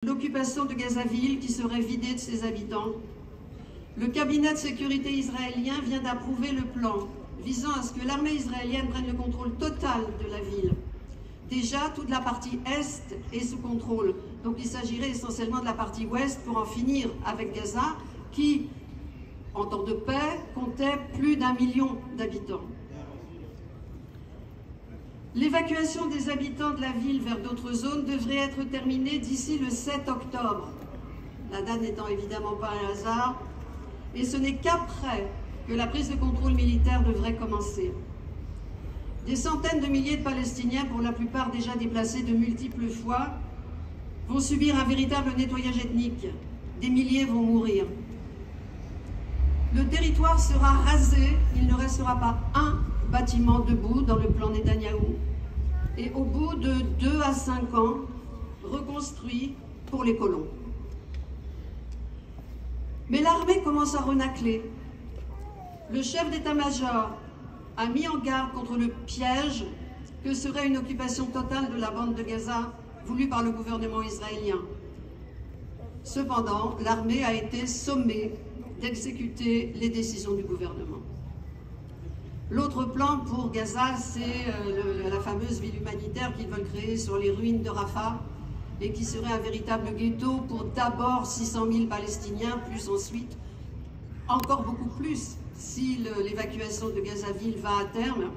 L'occupation de Gaza-Ville qui serait vidée de ses habitants. Le cabinet de sécurité israélien vient d'approuver le plan visant à ce que l'armée israélienne prenne le contrôle total de la ville. Déjà, toute la partie est est sous contrôle. Donc il s'agirait essentiellement de la partie ouest pour en finir avec Gaza, qui, en temps de paix, comptait plus d'1 million d'habitants. L'évacuation des habitants de la ville vers d'autres zones devrait être terminée d'ici le 7 octobre. La date n'étant évidemment pas un hasard. Et ce n'est qu'après que la prise de contrôle militaire devrait commencer. Des centaines de milliers de Palestiniens, pour la plupart déjà déplacés de multiples fois, vont subir un véritable nettoyage ethnique. Des milliers vont mourir. Le territoire sera rasé, il ne restera pas un bâtiment debout dans le plan Netanyahou, et au bout de 2 à 5 ans, reconstruit pour les colons. Mais l'armée commence à renacler. Le chef d'état-major a mis en garde contre le piège que serait une occupation totale de la bande de Gaza voulue par le gouvernement israélien. Cependant, l'armée a été sommée d'exécuter les décisions du gouvernement. L'autre plan pour Gaza, c'est la fameuse ville humanitaire qu'ils veulent créer sur les ruines de Rafah et qui serait un véritable ghetto pour d'abord 600 000 Palestiniens, plus ensuite encore beaucoup plus si l'évacuation de Gaza-Ville va à terme.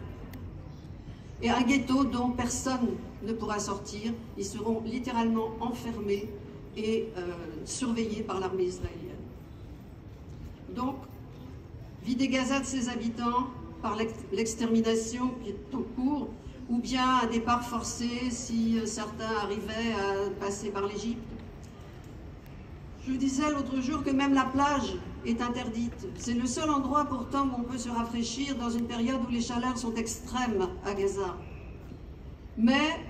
Et un ghetto dont personne ne pourra sortir. Ils seront littéralement enfermés et surveillés par l'armée israélienne. Donc, vider Gaza de ses habitants par l'extermination qui est en cours, ou bien un départ forcé si certains arrivaient à passer par l'Égypte. Je vous disais l'autre jour que même la plage est interdite. C'est le seul endroit pourtant où on peut se rafraîchir dans une période où les chaleurs sont extrêmes à Gaza. Mais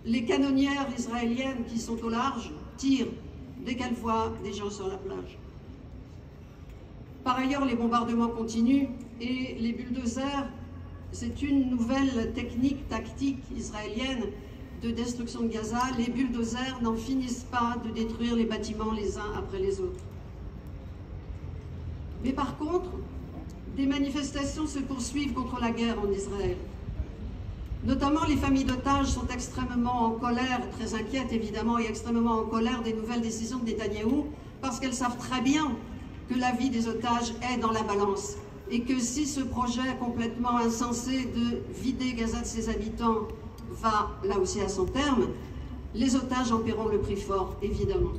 les canonnières israéliennes qui sont au large tirent dès qu'elles voient des gens sur la plage. Par ailleurs, les bombardements continuent et les bulldozers, c'est une nouvelle technique tactique israélienne de destruction de Gaza. Les bulldozers n'en finissent pas de détruire les bâtiments les uns après les autres. Mais par contre, des manifestations se poursuivent contre la guerre en Israël. Notamment, les familles d'otages sont extrêmement en colère, très inquiètes évidemment, et extrêmement en colère des nouvelles décisions de Netanyahou, parce qu'elles savent très bien que la vie des otages est dans la balance et que si ce projet complètement insensé de vider Gaza de ses habitants va là aussi à son terme, les otages en paieront le prix fort, évidemment.